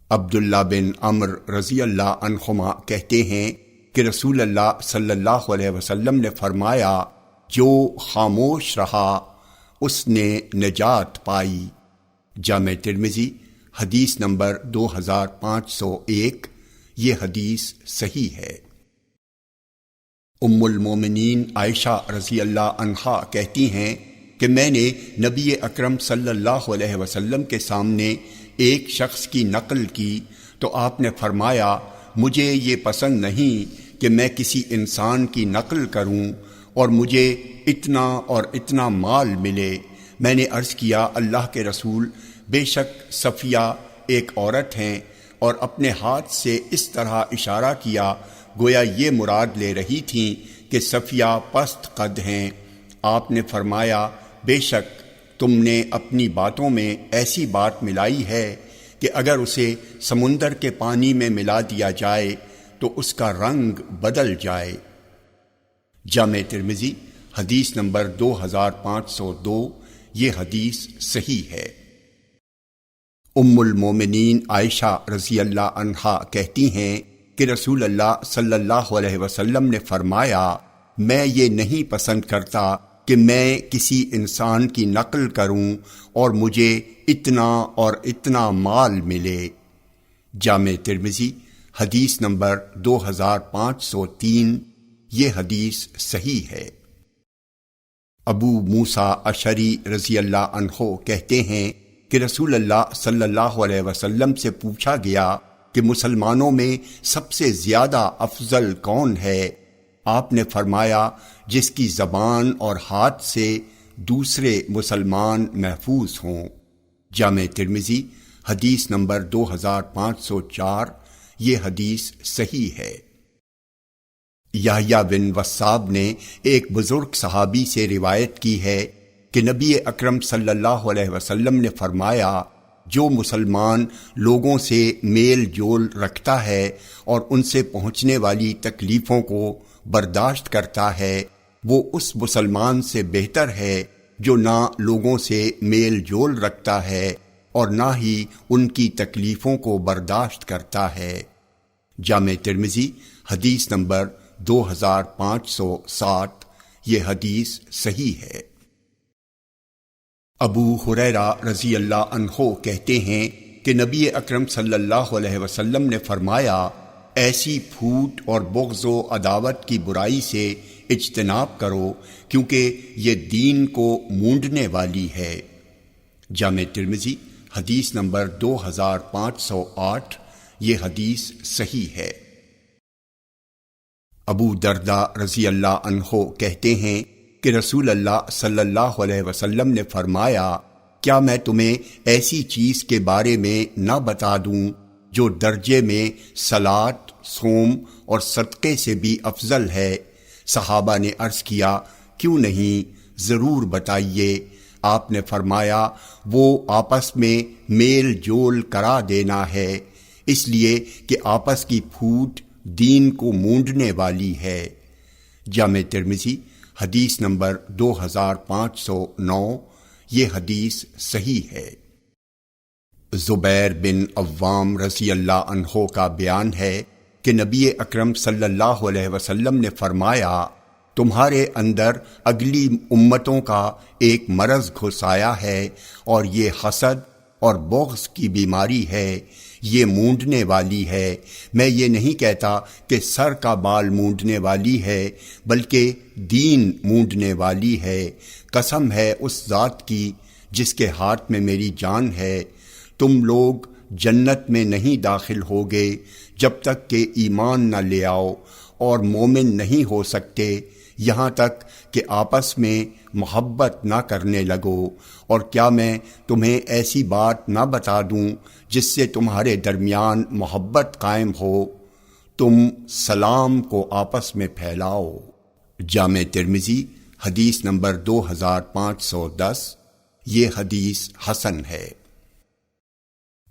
عبداللہ بن عمرو رضی اللہ عنہما کہتے ہیں کہ رسول اللہ صلی اللہ علیہ وسلم نے فرمایا، جو خاموش رہا اس نے نجات پائی۔ جامع ترمذی حدیث نمبر 2501۔ یہ حدیث صحیح ہے۔ ام المومنین عائشہ رضی اللہ عنہا کہتی ہیں کہ میں نے نبی اکرم صلی اللہ علیہ وسلم کے سامنے ایک شخص کی نقل کی تو آپ نے فرمایا، مجھے یہ پسند نہیں کہ میں کسی انسان کی نقل کروں اور مجھے اتنا اور اتنا مال ملے۔ میں نے عرض کیا، اللہ کے رسول، بے شک صفیہ ایک عورت ہیں، اور اپنے ہاتھ سے اس طرح اشارہ کیا گویا یہ مراد لے رہی تھیں کہ صفیہ پست قد ہیں۔ آپ نے فرمایا، بے شک تم نے اپنی باتوں میں ایسی بات ملائی ہے کہ اگر اسے سمندر کے پانی میں ملا دیا جائے تو اس کا رنگ بدل جائے۔ جامع ترمذی حدیث نمبر 2502۔ یہ حدیث صحیح ہے۔ ام المومنین عائشہ رضی اللہ عنہا کہتی ہیں کہ رسول اللہ صلی اللہ علیہ وسلم نے فرمایا، میں یہ نہیں پسند کرتا کہ میں کسی انسان کی نقل کروں اور مجھے اتنا اور اتنا مال ملے۔ جامع ترمذی حدیث نمبر 2503۔ یہ حدیث صحیح ہے۔ ابو موسیٰ اشعری رضی اللہ عنہ کہتے ہیں کہ رسول اللہ صلی اللہ علیہ وسلم سے پوچھا گیا کہ مسلمانوں میں سب سے زیادہ افضل کون ہے؟ آپ نے فرمایا، جس کی زبان اور ہاتھ سے دوسرے مسلمان محفوظ ہوں۔ جامع ترمذی حدیث نمبر 2504۔ یہ حدیث صحیح ہے۔ یحییٰ بن وثاب نے ایک بزرگ صحابی سے روایت کی ہے کہ نبی اکرم صلی اللہ علیہ وسلم نے فرمایا، جو مسلمان لوگوں سے میل جول رکھتا ہے اور ان سے پہنچنے والی تکلیفوں کو برداشت کرتا ہے، وہ اس مسلمان سے بہتر ہے جو نہ لوگوں سے میل جول رکھتا ہے اور نہ ہی ان کی تکلیفوں کو برداشت کرتا ہے۔ جامع ترمذی حدیث نمبر 2560۔ یہ حدیث صحیح ہے۔ ابو ہریرہ رضی اللہ عنہ کہتے ہیں کہ نبی اکرم صلی اللہ علیہ وسلم نے فرمایا، ایسی پھوٹ اور بغض و عداوت کی برائی سے اجتناب کرو، کیونکہ یہ دین کو مونڈنے والی ہے۔ جامع ترمذی حدیث نمبر 2508۔ یہ حدیث صحیح ہے۔ ابو درداء رضی اللہ عنہ کہتے ہیں کہ رسول اللہ صلی اللہ علیہ وسلم نے فرمایا، کیا میں تمہیں ایسی چیز کے بارے میں نہ بتا دوں جو درجے میں صلاۃ، صوم اور صدقے سے بھی افضل ہے؟ صحابہ نے عرض کیا، کیوں نہیں، ضرور بتائیے۔ آپ نے فرمایا، وہ آپس میں میل جول کرا دینا ہے، اس لیے کہ آپس کی پھوٹ دین کو مونڈنے والی ہے۔ جامع ترمذی حدیث نمبر 2509۔ یہ حدیث صحیح ہے۔ زبیر بن عوام رضی اللہ عنہ کا بیان ہے کہ نبی اکرم صلی اللہ علیہ وسلم نے فرمایا، تمہارے اندر اگلی امتوں کا ایک مرض گھس آیا ہے اور یہ حسد اور بغض کی بیماری ہے، یہ مونڈنے والی ہے۔ میں یہ نہیں کہتا کہ سر کا بال مونڈنے والی ہے، بلکہ دین مونڈنے والی ہے۔ قسم ہے اس ذات کی جس کے ہاتھ میں میری جان ہے، تم لوگ جنت میں نہیں داخل ہوگے جب تک کہ ایمان نہ لے آؤ، اور مومن نہیں ہو سکتے یہاں تک کہ آپس میں محبت نہ کرنے لگو۔ اور کیا میں تمہیں ایسی بات نہ بتا دوں جس سے تمہارے درمیان محبت قائم ہو؟ تم سلام کو آپس میں پھیلاؤ۔ جامع ترمذی حدیث نمبر 2510۔ یہ حدیث حسن ہے۔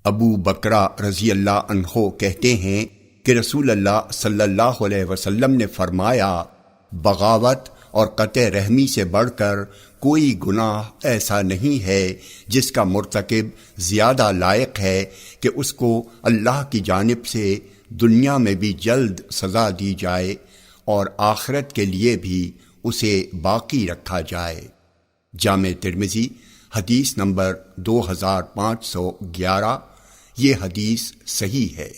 ابو بکرہ رضی اللہ عنہ کہتے ہیں کہ رسول اللہ صلی اللہ علیہ وسلم نے فرمایا، بغاوت اور قطع رحمی سے بڑھ کر کوئی گناہ ایسا نہیں ہے جس کا مرتکب زیادہ لائق ہے کہ اس کو اللہ کی جانب سے دنیا میں بھی جلد سزا دی جائے اور آخرت کے لیے بھی اسے باقی رکھا جائے۔ جامع ترمذی حدیث نمبر 2511۔ یہ حدیث صحیح ہے۔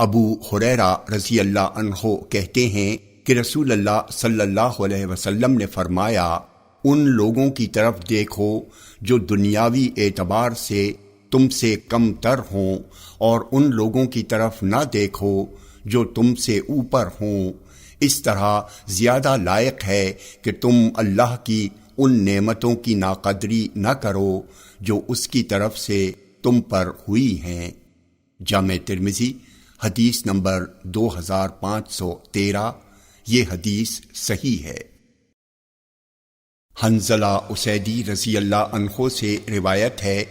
ابو ہریرہ رضی اللہ عنہ کہتے ہیں کہ رسول اللہ صلی اللہ علیہ وسلم نے فرمایا، ان لوگوں کی طرف دیکھو جو دنیاوی اعتبار سے تم سے کم تر ہوں، اور ان لوگوں کی طرف نہ دیکھو جو تم سے اوپر ہوں۔ اس طرح زیادہ لائق ہے کہ تم اللہ کی ان نعمتوں کی ناقدری نہ کرو جو اس کی طرف سے تم پر ہوئی ہیں۔ جامع ترمذی حدیث نمبر 2513۔ یہ حدیث صحیح ہے۔ حنظلہ اسیدی رضی اللہ عنہ سے روایت ہے،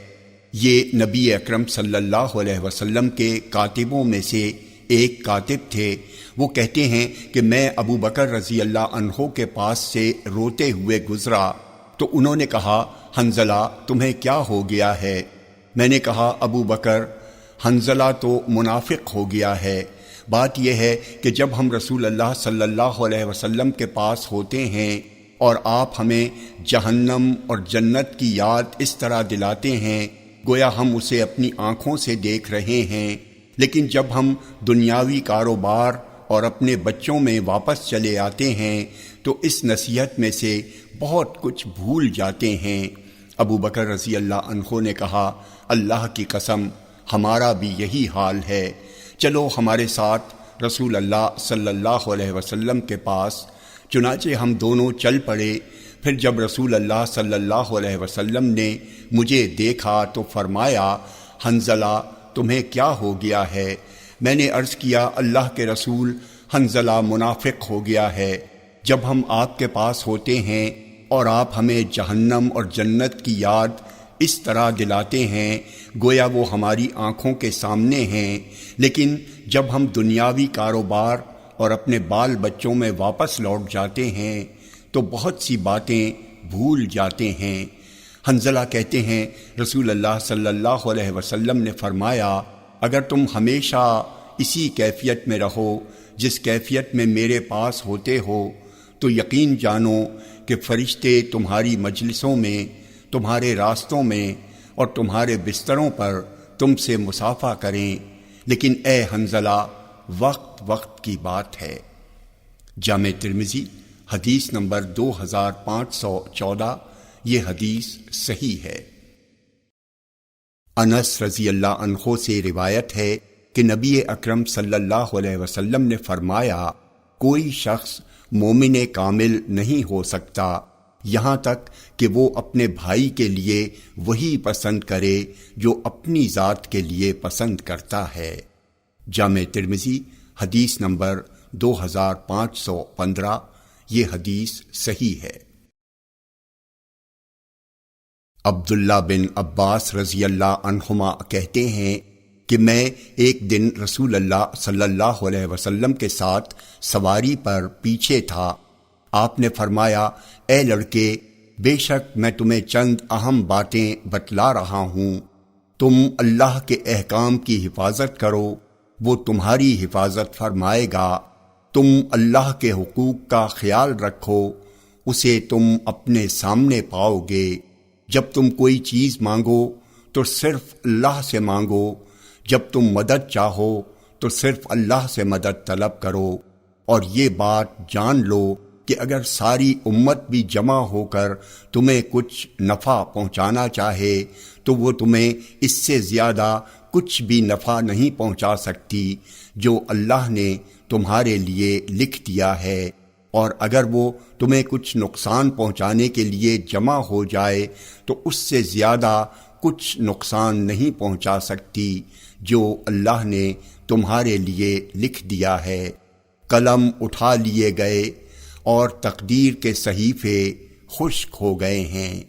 یہ نبی اکرم صلی اللہ علیہ وسلم کے کاتبوں میں سے ایک کاتب تھے۔ وہ کہتے ہیں کہ میں ابو بکر رضی اللہ عنہ کے پاس سے روتے ہوئے گزرا تو انہوں نے کہا، حنظلہ تمہیں کیا ہو گیا ہے؟ میں نے کہا، ابو بکر، حنظلہ تو منافق ہو گیا ہے۔ بات یہ ہے کہ جب ہم رسول اللہ صلی اللہ علیہ وسلم کے پاس ہوتے ہیں اور آپ ہمیں جہنم اور جنت کی یاد اس طرح دلاتے ہیں گویا ہم اسے اپنی آنکھوں سے دیکھ رہے ہیں، لیکن جب ہم دنیاوی کاروبار اور اپنے بچوں میں واپس چلے آتے ہیں تو اس نصیحت میں سے بہت کچھ بھول جاتے ہیں۔ ابو بکر رضی اللہ عنہ نے کہا، اللہ کی قسم ہمارا بھی یہی حال ہے، چلو ہمارے ساتھ رسول اللہ صلی اللہ علیہ وسلم کے پاس۔ چنانچہ ہم دونوں چل پڑے۔ پھر جب رسول اللہ صلی اللہ علیہ وسلم نے مجھے دیکھا تو فرمایا، حنظلہ تمہیں کیا ہو گیا ہے؟ میں نے عرض کیا، اللہ کے رسول، حنظلہ منافق ہو گیا ہے۔ جب ہم آپ کے پاس ہوتے ہیں اور آپ ہمیں جہنم اور جنت کی یاد اس طرح دلاتے ہیں گویا وہ ہماری آنکھوں کے سامنے ہیں، لیکن جب ہم دنیاوی کاروبار اور اپنے بال بچوں میں واپس لوٹ جاتے ہیں تو بہت سی باتیں بھول جاتے ہیں۔ حنظلہ کہتے ہیں، رسول اللہ صلی اللہ علیہ وسلم نے فرمایا، اگر تم ہمیشہ اسی کیفیت میں رہو جس کیفیت میں میرے پاس ہوتے ہو تو یقین جانو کہ فرشتے تمہاری مجلسوں میں، تمہارے راستوں میں اور تمہارے بستروں پر تم سے مصافحہ کریں، لیکن اے حنظلہ وقت وقت کی بات ہے۔ جامع ترمذی حدیث نمبر 2514۔ یہ حدیث صحیح ہے۔ انس رضی اللہ عنہ سے روایت ہے کہ نبی اکرم صلی اللہ علیہ وسلم نے فرمایا، کوئی شخص مومن کامل نہیں ہو سکتا یہاں تک کہ وہ اپنے بھائی کے لیے وہی پسند کرے جو اپنی ذات کے لیے پسند کرتا ہے۔ جامع ترمذی حدیث نمبر 2515۔ یہ حدیث صحیح ہے۔ عبداللہ بن عباس رضی اللہ عنہما کہتے ہیں کہ میں ایک دن رسول اللہ صلی اللہ علیہ وسلم کے ساتھ سواری پر پیچھے تھا۔ آپ نے فرمایا، اے لڑکے، بے شک میں تمہیں چند اہم باتیں بتلا رہا ہوں، تم اللہ کے احکام کی حفاظت کرو، وہ تمہاری حفاظت فرمائے گا۔ تم اللہ کے حقوق کا خیال رکھو، اسے تم اپنے سامنے پاؤ گے۔ جب تم کوئی چیز مانگو تو صرف اللہ سے مانگو، جب تم مدد چاہو تو صرف اللہ سے مدد طلب کرو، اور یہ بات جان لو کہ اگر ساری امت بھی جمع ہو کر تمہیں کچھ نفع پہنچانا چاہے تو وہ تمہیں اس سے زیادہ کچھ بھی نفع نہیں پہنچا سکتی جو اللہ نے تمہارے لیے لکھ دیا ہے، اور اگر وہ تمہیں کچھ نقصان پہنچانے کے لیے جمع ہو جائے تو اس سے زیادہ کچھ نقصان نہیں پہنچا سکتی جو اللہ نے تمہارے لیے لکھ دیا ہے۔ قلم اٹھا لیے گئے اور تقدیر کے صحیفے خشک ہو گئے ہیں۔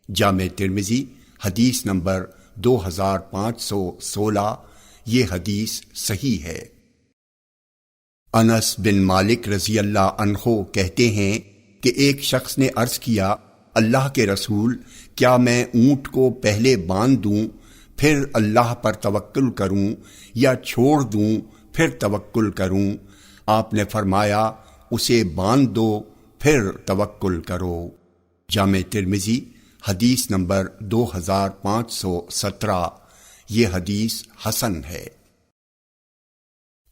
جامع ترمذی حدیث نمبر 2516۔ یہ حدیث صحیح ہے۔ انس بن مالک رضی اللہ عنہ کہتے ہیں کہ ایک شخص نے عرض کیا، اللہ کے رسول، کیا میں اونٹ کو پہلے باندھ دوں پھر اللہ پر توکل کروں یا چھوڑ دوں پھر توکل کروں؟ آپ نے فرمایا، اسے باندھ دو پھر توکل کرو۔ جامع ترمذی حدیث نمبر 2517۔ یہ حدیث حسن ہے۔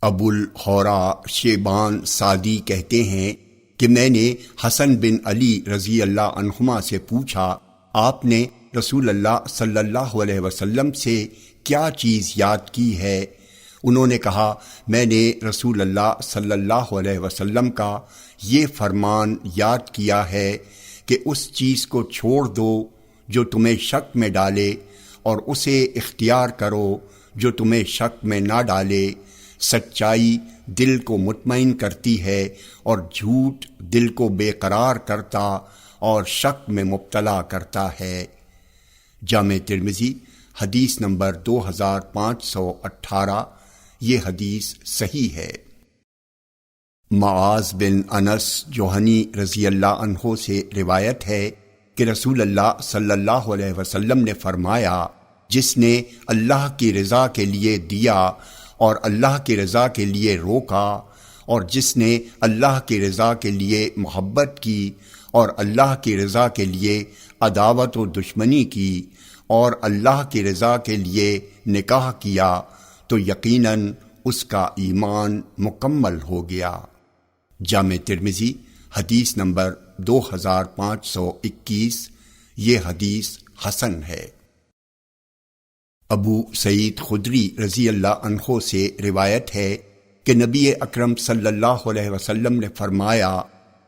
ابو الحورا شیبان سعدی کہتے ہیں کہ میں نے حسن بن علی رضی اللہ عنہما سے پوچھا، آپ نے رسول اللہ صلی اللہ علیہ وسلم سے کیا چیز یاد کی ہے؟ انہوں نے کہا، میں نے رسول اللہ صلی اللہ علیہ وسلم کا یہ فرمان یاد کیا ہے کہ اس چیز کو چھوڑ دو جو تمہیں شک میں ڈالے، اور اسے اختیار کرو جو تمہیں شک میں نہ ڈالے۔ سچائی دل کو مطمئن کرتی ہے اور جھوٹ دل کو بے قرار کرتا اور شک میں مبتلا کرتا ہے۔ جامع ترمذی حدیث نمبر 2518۔ یہ حدیث صحیح ہے۔ معاذ بن انس جوہنی رضی اللہ عنہ سے روایت ہے کہ رسول اللہ صلی اللہ علیہ وسلم نے فرمایا، جس نے اللہ کی رضا کے لیے دیا اور اللہ کی رضا کے لیے روکا، اور جس نے اللہ کی رضا کے لیے محبت کی اور اللہ کی رضا کے لیے عداوت و دشمنی کی اور اللہ کی رضا کے لیے نکاح کیا، تو یقیناً اس کا ایمان مکمل ہو گیا۔ جامع ترمذی حدیث نمبر 2521۔ یہ حدیث حسن ہے۔ ابو سعید خدری رضی اللہ عنہ سے روایت ہے کہ نبی اکرم صلی اللہ علیہ وسلم نے فرمایا،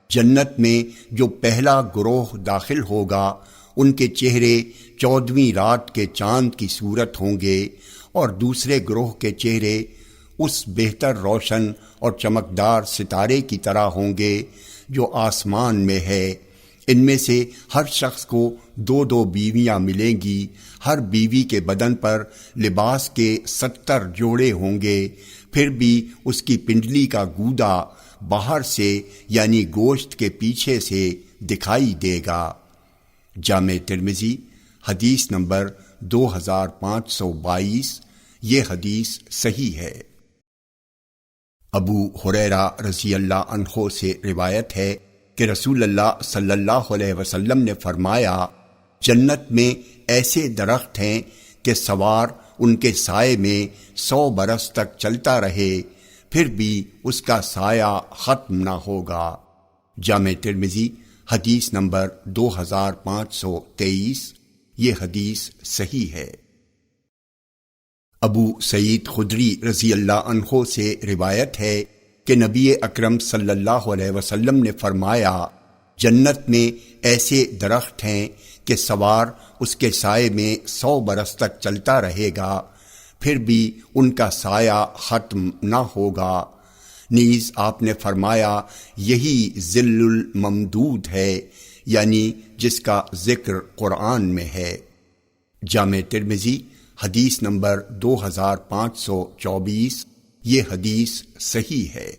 جنت میں جو پہلا گروہ داخل ہوگا ان کے چہرے 14ویں رات کے چاند کی صورت ہوں گے، اور دوسرے گروہ کے چہرے اس بہتر روشن اور چمکدار ستارے کی طرح ہوں گے جو آسمان میں ہے۔ ان میں سے ہر شخص کو 2 بیویاں ملیں گی، ہر بیوی کے بدن پر لباس کے 70 جوڑے ہوں گے، پھر بھی اس کی پنڈلی کا گودا باہر سے یعنی گوشت کے پیچھے سے دکھائی دے گا۔ جامع ترمذی حدیث نمبر 2522۔ یہ حدیث صحیح ہے۔ ابو ہریرہ رضی اللہ عنہ سے روایت ہے کہ رسول اللہ صلی اللہ علیہ وسلم نے فرمایا، جنت میں ایسے درخت ہیں کہ سوار ان کے سائے میں 100 برس تک چلتا رہے، پھر بھی اس کا سایہ ختم نہ ہوگا۔ جامع ترمذی حدیث نمبر 2523۔ یہ حدیث صحیح ہے۔ ابو سعید خدری رضی اللہ عنہ سے روایت ہے کہ نبی اکرم صلی اللہ علیہ وسلم نے فرمایا، جنت میں ایسے درخت ہیں کہ سوار اس کے سائے میں 100 برس تک چلتا رہے گا، پھر بھی ان کا سایہ ختم نہ ہوگا۔ نیز آپ نے فرمایا، یہی ظل الممدود ہے، یعنی جس کا ذکر قرآن میں ہے۔ جامع ترمذی حدیث نمبر 2524۔ یہ حدیث صحیح ہے۔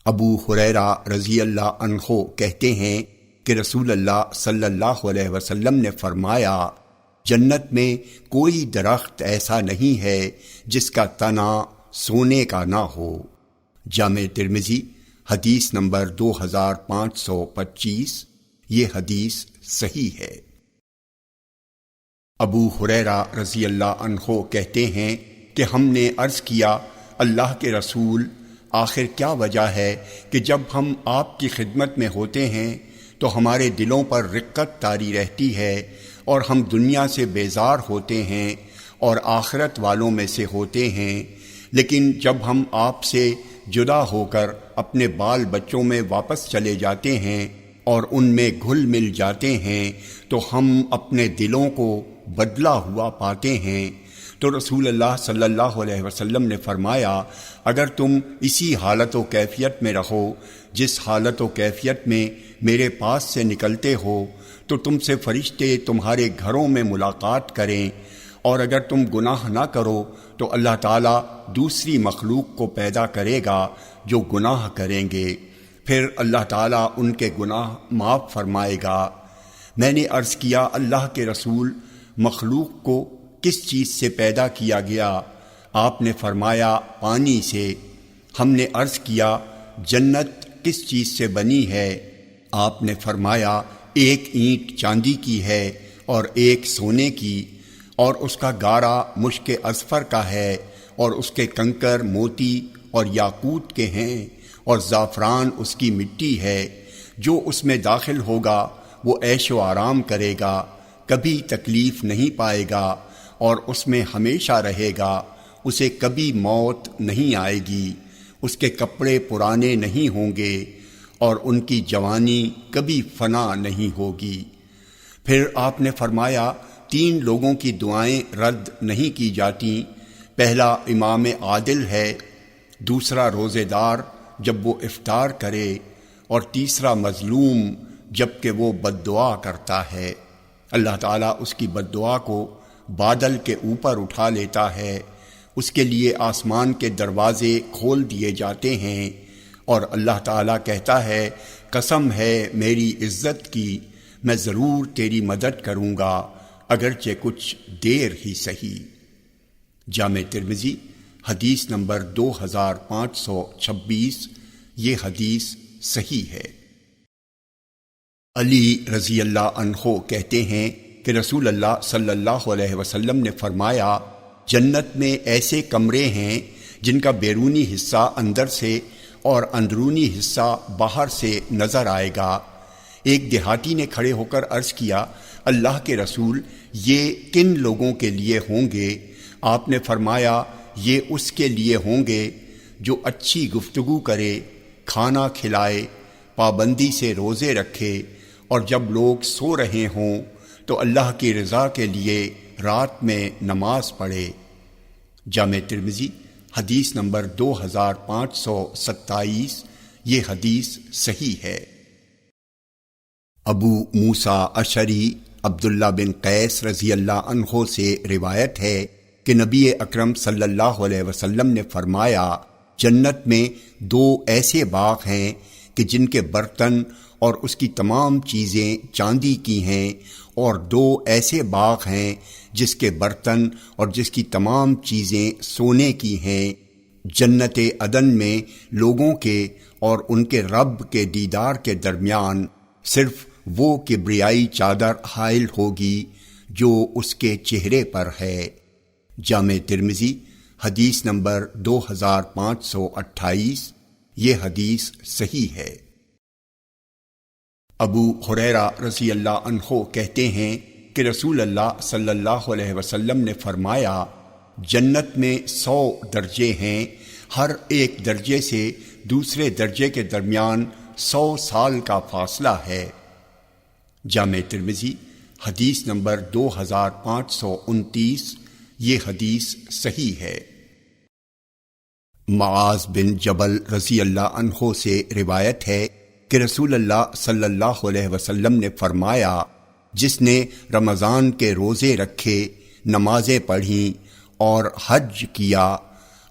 ابو ہریرہ رضی اللہ عنہ کہتے ہیں کہ رسول اللہ صلی اللہ علیہ وسلم نے فرمایا، جنت میں کوئی درخت ایسا نہیں ہے جس کا تنا سونے کا نہ ہو۔ جامع ترمذی حدیث نمبر 2525۔ یہ حدیث صحیح ہے۔ ابو ہریرہ رضی اللہ عنہ کہتے ہیں کہ ہم نے عرض کیا، اللہ کے رسول، آخر کیا وجہ ہے کہ جب ہم آپ کی خدمت میں ہوتے ہیں تو ہمارے دلوں پر رقت طاری رہتی ہے اور ہم دنیا سے بیزار ہوتے ہیں اور آخرت والوں میں سے ہوتے ہیں، لیکن جب ہم آپ سے جدا ہو کر اپنے بال بچوں میں واپس چلے جاتے ہیں اور ان میں گھل مل جاتے ہیں تو ہم اپنے دلوں کو بدلا ہوا پاتے ہیں۔ تو رسول اللہ صلی اللہ علیہ وسلم نے فرمایا، اگر تم اسی حالت و کیفیت میں رہو جس حالت و کیفیت میں میرے پاس سے نکلتے ہو تو تم سے فرشتے تمہارے گھروں میں ملاقات کریں، اور اگر تم گناہ نہ کرو تو اللہ تعالیٰ دوسری مخلوق کو پیدا کرے گا جو گناہ کریں گے، پھر اللہ تعالیٰ ان کے گناہ معاف فرمائے گا۔ میں نے عرض کیا اللہ کے رسول، مخلوق کو کس چیز سے پیدا کیا گیا؟ آپ نے فرمایا پانی سے۔ ہم نے عرض کیا جنت کس چیز سے بنی ہے؟ آپ نے فرمایا ایک اینٹ چاندی کی ہے اور ایک سونے کی، اور اس کا گارا مشک اذفر کا ہے، اور اس کے کنکر موتی اور یاقوت کے ہیں، اور زعفران اس کی مٹی ہے۔ جو اس میں داخل ہوگا وہ عیش و آرام کرے گا، کبھی تکلیف نہیں پائے گا، اور اس میں ہمیشہ رہے گا، اسے کبھی موت نہیں آئے گی، اس کے کپڑے پرانے نہیں ہوں گے، اور ان کی جوانی کبھی فنا نہیں ہوگی۔ پھر آپ نے فرمایا 3 لوگوں کی دعائیں رد نہیں کی جاتیں، پہلا امام عادل ہے، دوسرا روزے دار جب وہ افطار کرے، اور تیسرا مظلوم جب کہ وہ بد دعا کرتا ہے۔ اللہ تعالیٰ اس کی بد دعا کو بادل کے اوپر اٹھا لیتا ہے، اس کے لیے آسمان کے دروازے کھول دیے جاتے ہیں، اور اللہ تعالیٰ کہتا ہے قسم ہے میری عزت کی، میں ضرور تیری مدد کروں گا اگرچہ کچھ دیر ہی سہی۔ جامع ترمذی حدیث نمبر 2526، یہ حدیث صحیح ہے۔ علی رضی اللہ عنہ کہتے ہیں کہ رسول اللہ صلی اللہ علیہ وسلم نے فرمایا جنت میں ایسے کمرے ہیں جن کا بیرونی حصہ اندر سے اور اندرونی حصہ باہر سے نظر آئے گا۔ ایک دیہاتی نے کھڑے ہو کر عرض کیا اللہ کے رسول، یہ کن لوگوں کے لیے ہوں گے؟ آپ نے فرمایا یہ اس کے لیے ہوں گے جو اچھی گفتگو کرے، کھانا کھلائے، پابندی سے روزے رکھے، اور جب لوگ سو رہے ہوں تو اللہ کی رضا کے لیے رات میں نماز پڑھے۔ جامع ترمذی حدیث نمبر 2527، یہ حدیث صحیح ہے۔ ابو موسیٰ اشعری عبداللہ بن قیس رضی اللہ عنہ سے روایت ہے کہ نبی اکرم صلی اللہ علیہ وسلم نے فرمایا جنت میں 2 ایسے باغ ہیں کہ جن کے برتن اور اس کی تمام چیزیں چاندی کی ہیں، اور 2 ایسے باغ ہیں جس کے برتن اور جس کی تمام چیزیں سونے کی ہیں۔ جنت عدن میں لوگوں کے اور ان کے رب کے دیدار کے درمیان صرف وہ کبریائی چادر حائل ہوگی جو اس کے چہرے پر ہے۔ جامع ترمذی حدیث نمبر 2528، یہ حدیث صحیح ہے۔ ابو ہریرہ رضی اللہ عنہ کہتے ہیں کہ رسول اللہ صلی اللہ علیہ وسلم نے فرمایا جنت میں 100 درجے ہیں، ہر ایک درجے سے دوسرے درجے کے درمیان 100 سال کا فاصلہ ہے۔ جامع ترمذی حدیث نمبر 2529، یہ حدیث صحیح ہے۔ معاذ بن جبل رضی اللہ عنہ سے روایت ہے کہ رسول اللہ صلی اللہ علیہ وسلم نے فرمایا جس نے رمضان کے روزے رکھے، نمازیں پڑھیں اور حج کیا۔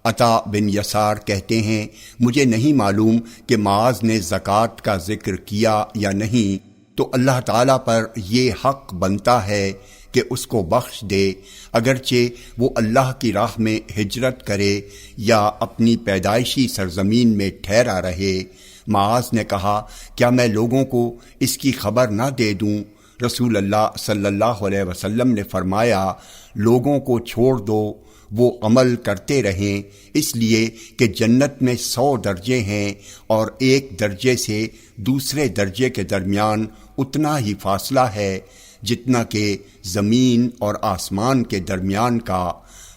عطا بن یسار کہتے ہیں مجھے نہیں معلوم کہ معاذ نے زکوٰۃ کا ذکر کیا یا نہیں، تو اللہ تعالیٰ پر یہ حق بنتا ہے کہ اس کو بخش دے، اگرچہ وہ اللہ کی راہ میں ہجرت کرے یا اپنی پیدائشی سرزمین میں ٹھہرا رہے۔ معاذ نے کہا کیا میں لوگوں کو اس کی خبر نہ دے دوں؟ رسول اللہ صلی اللہ علیہ وسلم نے فرمایا لوگوں کو چھوڑ دو، وہ عمل کرتے رہیں، اس لیے کہ جنت میں 100 درجے ہیں اور ایک درجے سے دوسرے درجے کے درمیان اتنا ہی فاصلہ ہے جتنا کہ زمین اور آسمان کے درمیان کا۔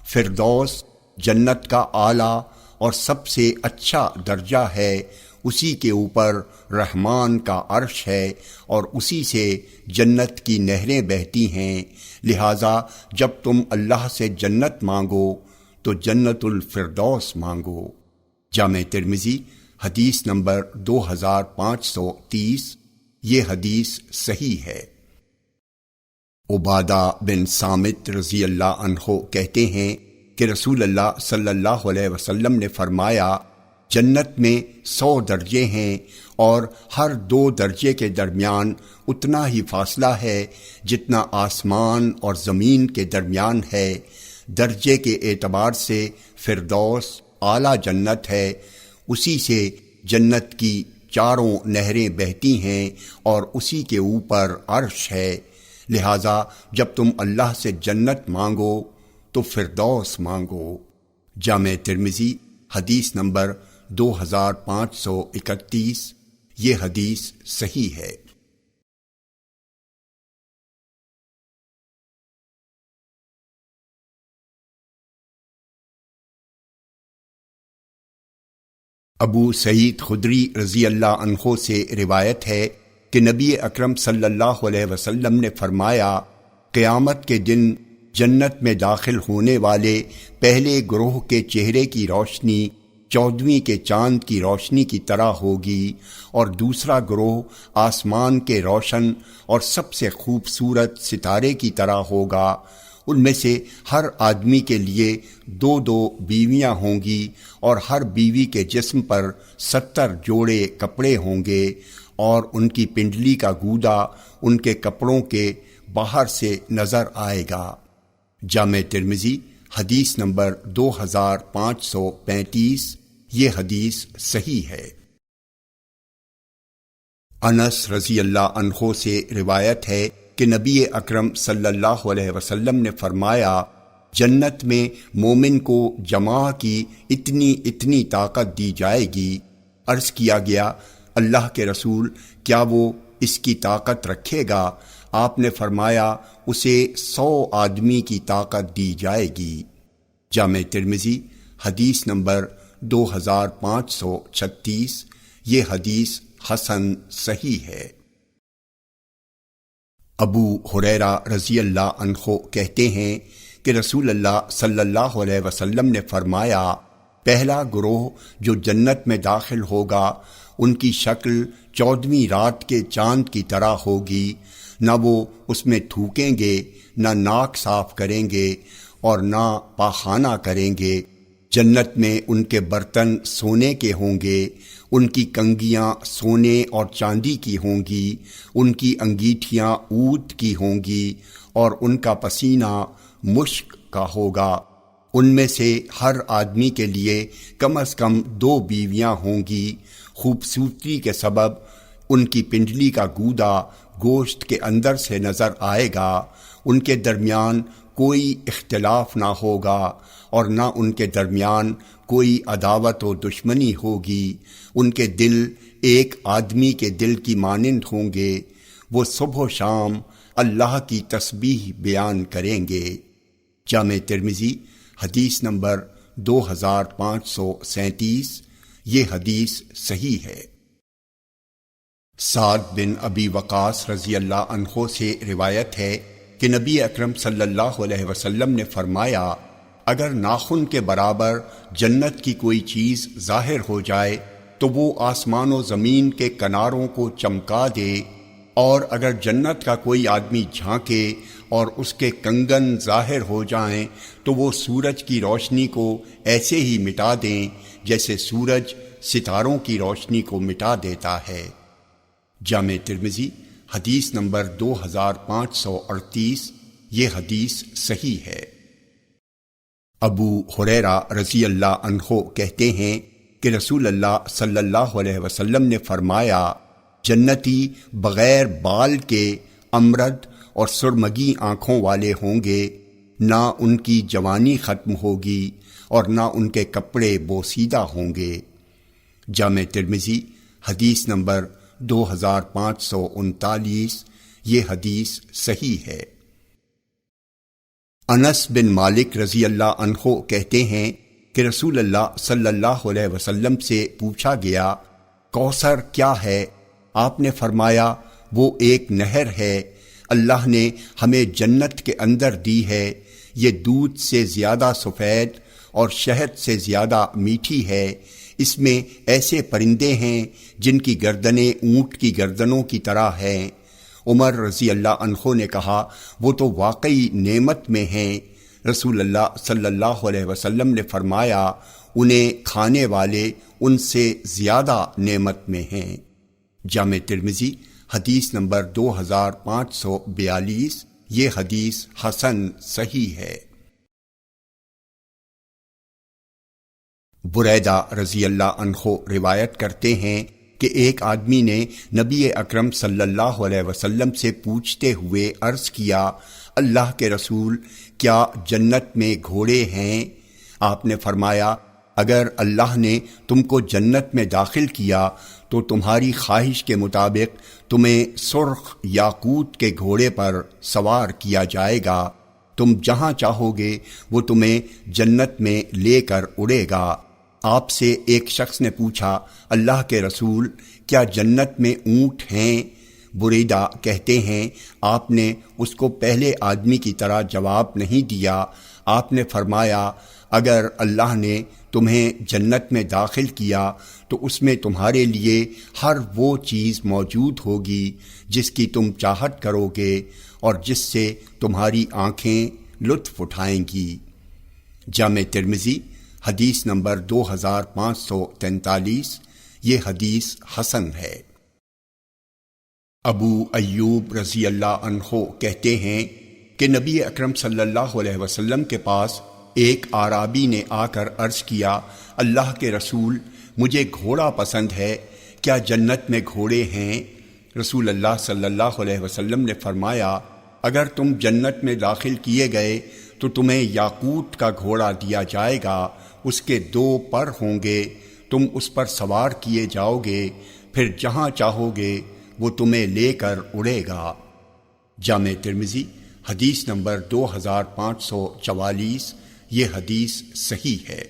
فردوس جنت کا اعلیٰ اور سب سے اچھا درجہ ہے، اسی کے اوپر رحمان کا عرش ہے اور اسی سے جنت کی نہریں بہتی ہیں، لہٰذا جب تم اللہ سے جنت مانگو تو جنت الفردوس مانگو۔ جامع ترمذی حدیث نمبر 2530، یہ حدیث صحیح ہے۔ عبادہ بن صامت رضی اللہ عنہ کہتے ہیں کہ رسول اللہ صلی اللہ علیہ وسلم نے فرمایا جنت میں 100 درجے ہیں اور ہر 2 درجے کے درمیان اتنا ہی فاصلہ ہے جتنا آسمان اور زمین کے درمیان ہے۔ درجے کے اعتبار سے فردوس اعلیٰ جنت ہے، اسی سے جنت کی 4 نہریں بہتی ہیں اور اسی کے اوپر عرش ہے۔ لہذا جب تم اللہ سے جنت مانگو تو فردوس مانگو۔ جامع ترمذی حدیث نمبر 2531، یہ حدیث صحیح ہے۔ ابو سعید خدری رضی اللہ عنہ سے روایت ہے کہ نبی اکرم صلی اللہ علیہ وسلم نے فرمایا، قیامت کے دن جنت میں داخل ہونے والے پہلے گروہ کے چہرے کی روشنی 14ویں کے چاند کی روشنی کی طرح ہوگی، اور دوسرا گروہ آسمان کے روشن اور سب سے خوبصورت ستارے کی طرح ہوگا۔ ان میں سے ہر آدمی کے لیے 2 بیویاں ہوں گی، اور ہر بیوی کے جسم پر 70 جوڑے کپڑے ہوں گے، اور ان کی پنڈلی کا گودا ان کے کپڑوں کے باہر سے نظر آئے گا۔ جامع ترمذی حدیث نمبر 2535، یہ حدیث صحیح ہے۔ انس رضی اللہ عنہ سے روایت ہے کہ نبی اکرم صلی اللہ علیہ وسلم نے فرمایا، جنت میں مومن کو جماع کی اتنی طاقت دی جائے گی۔ عرض کیا گیا، اللہ کے رسول، کیا وہ اس کی طاقت رکھے گا؟ آپ نے فرمایا، اسے 100 آدمی کی طاقت دی جائے گی۔ جامع ترمذی حدیث نمبر 2536، یہ حدیث حسن صحیح ہے۔ ابو ہریرہ رضی اللہ عنہ کہتے ہیں کہ رسول اللہ صلی اللہ علیہ وسلم نے فرمایا، پہلا گروہ جو جنت میں داخل ہوگا ان کی شکل 14ویں رات کے چاند کی طرح ہوگی، نہ وہ اس میں تھوکیں گے، نہ ناک صاف کریں گے اور نہ پاخانہ کریں گے۔ جنت میں ان کے برتن سونے کے ہوں گے، ان کی کنگھیاں سونے اور چاندی کی ہوں گی، ان کی انگیٹھیاں عود کی ہوں گی، اور ان کا پسینہ مشک کا ہوگا۔ ان میں سے ہر آدمی کے لیے کم از کم 2 بیویاں ہوں گی۔ خوبصورتی کے سبب ان کی پنڈلی کا گودا گوشت کے اندر سے نظر آئے گا۔ ان کے درمیان کوئی اختلاف نہ ہوگا اور نہ ان کے درمیان کوئی عداوت و دشمنی ہوگی۔ ان کے دل ایک آدمی کے دل کی مانند ہوں گے۔ وہ صبح و شام اللہ کی تسبیح بیان کریں گے۔ جامع ترمذی حدیث نمبر 2537، یہ حدیث صحیح ہے۔ سعد بن ابی وقاص رضی اللہ عنہ سے روایت ہے کہ نبی اکرم صلی اللہ علیہ وسلم نے فرمایا، اگر ناخن کے برابر جنت کی کوئی چیز ظاہر ہو جائے تو وہ آسمان و زمین کے کناروں کو چمکا دے، اور اگر جنت کا کوئی آدمی جھانکے اور اس کے کنگن ظاہر ہو جائیں تو وہ سورج کی روشنی کو ایسے ہی مٹا دیں جیسے سورج ستاروں کی روشنی کو مٹا دیتا ہے۔ جامع ترمذی حدیث نمبر 2538، یہ حدیث صحیح ہے۔ ابو ہریرہ رضی اللہ عنہ کہتے ہیں کہ رسول اللہ صلی اللہ علیہ وسلم نے فرمایا، جنتی بغیر بال کے امرد اور سرمگی آنکھوں والے ہوں گے، نہ ان کی جوانی ختم ہوگی اور نہ ان کے کپڑے بوسیدہ ہوں گے۔ جامع ترمذی حدیث نمبر 2539، یہ حدیث صحیح ہے۔ انس بن مالک رضی اللہ عنہ کہتے ہیں کہ رسول اللہ صلی اللہ علیہ وسلم سے پوچھا گیا، کوثر کیا ہے؟ آپ نے فرمایا، وہ ایک نہر ہے، اللہ نے ہمیں جنت کے اندر دی ہے، یہ دودھ سے زیادہ سفید اور شہد سے زیادہ میٹھی ہے، اس میں ایسے پرندے ہیں جن کی گردنیں اونٹ کی گردنوں کی طرح ہیں۔ عمر رضی اللہ عنہ نے کہا، وہ تو واقعی نعمت میں ہیں۔ رسول اللہ صلی اللہ علیہ وسلم نے فرمایا، انہیں کھانے والے ان سے زیادہ نعمت میں ہیں۔ جامع ترمذی حدیث نمبر 2542، یہ حدیث حسن صحیح ہے۔ بریدہ رضی اللہ عنہ روایت کرتے ہیں کہ ایک آدمی نے نبی اکرم صلی اللہ علیہ وسلم سے پوچھتے ہوئے عرض کیا، اللہ کے رسول، کیا جنت میں گھوڑے ہیں؟ آپ نے فرمایا، اگر اللہ نے تم کو جنت میں داخل کیا تو تمہاری خواہش کے مطابق تمہیں سرخ یاقوت کے گھوڑے پر سوار کیا جائے گا، تم جہاں چاہو گے وہ تمہیں جنت میں لے کر اڑے گا۔ آپ سے ایک شخص نے پوچھا، اللہ کے رسول، کیا جنت میں اونٹ ہیں؟ بریدہ کہتے ہیں، آپ نے اس کو پہلے آدمی کی طرح جواب نہیں دیا۔ آپ نے فرمایا، اگر اللہ نے تمہیں جنت میں داخل کیا تو اس میں تمہارے لیے ہر وہ چیز موجود ہوگی جس کی تم چاہت کرو گے اور جس سے تمہاری آنکھیں لطف اٹھائیں گی۔ جامع ترمذی حدیث نمبر 2543، یہ حدیث حسن ہے۔ ابو ایوب رضی اللہ عنہ کہتے ہیں کہ نبی اکرم صلی اللہ علیہ وسلم کے پاس ایک اعرابی نے آ کر عرض کیا، اللہ کے رسول، مجھے گھوڑا پسند ہے، کیا جنت میں گھوڑے ہیں؟ رسول اللہ صلی اللہ علیہ وسلم نے فرمایا، اگر تم جنت میں داخل کیے گئے تو تمہیں یاقوت کا گھوڑا دیا جائے گا، اس کے 2 پر ہوں گے، تم اس پر سوار کیے جاؤ گے، پھر جہاں چاہو گے وہ تمہیں لے کر اڑے گا۔ جامع ترمذی حدیث نمبر 2544، یہ حدیث صحیح ہے۔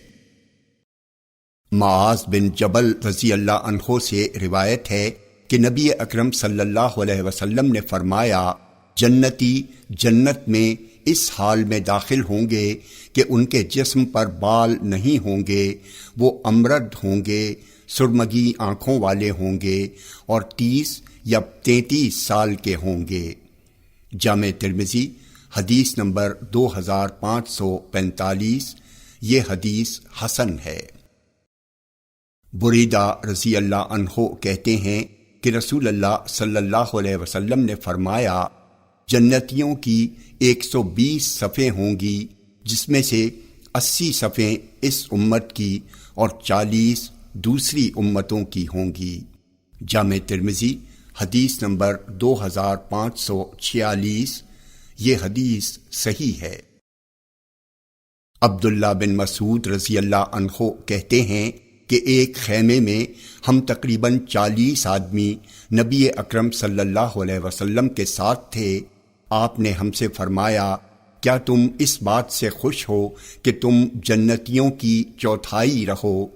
معاذ بن جبل رضی اللہ عنہ سے روایت ہے کہ نبی اکرم صلی اللہ علیہ وسلم نے فرمایا، جنتی جنت میں اس حال میں داخل ہوں گے کہ ان کے جسم پر بال نہیں ہوں گے، وہ امرد ہوں گے، سرمگی آنکھوں والے ہوں گے اور 30 یا 33 سال کے ہوں گے۔ جامع ترمذی حدیث نمبر 2545، یہ حدیث حسن ہے۔ بریدہ رضی اللہ عنہ کہتے ہیں کہ رسول اللہ صلی اللہ علیہ وسلم نے فرمایا، جنتیوں کی 120 صفیں ہوں گی، جس میں سے 80 صفیں اس امت کی اور 40 دوسری امتوں کی ہوں گی۔ جامع ترمذی حدیث نمبر 2546، یہ حدیث صحیح ہے۔ عبداللہ بن مسعود رضی اللہ عنہ کہتے ہیں کہ ایک خیمے میں ہم تقریباً 40 آدمی نبی اکرم صلی اللہ علیہ وسلم کے ساتھ تھے۔ آپ نے ہم سے فرمایا، کیا تم اس بات سے خوش ہو کہ تم جنتیوں کی چوتھائی رہو؟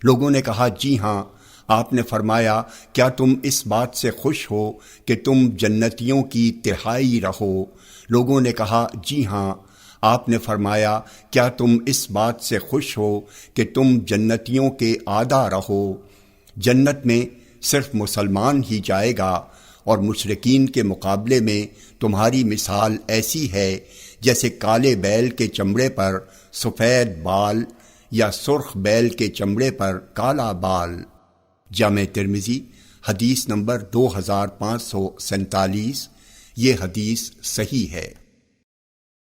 لوگوں نے کہا، جی ہاں۔ آپ نے فرمایا، کیا تم اس بات سے خوش ہو کہ تم جنتیوں کی تہائی رہو؟ لوگوں نے کہا، جی ہاں۔ آپ نے فرمایا، کیا تم اس بات سے خوش ہو کہ تم جنتیوں کے آدھا رہو؟ جنت میں صرف مسلمان ہی جائے گا اور مشرکین کے مقابلے میں تمہاری مثال ایسی ہے جیسے کالے بیل کے چمڑے پر سفید بال یا سرخ بیل کے چمڑے پر کالا بال۔ جامع ترمذی حدیث نمبر 2547، یہ حدیث صحیح ہے۔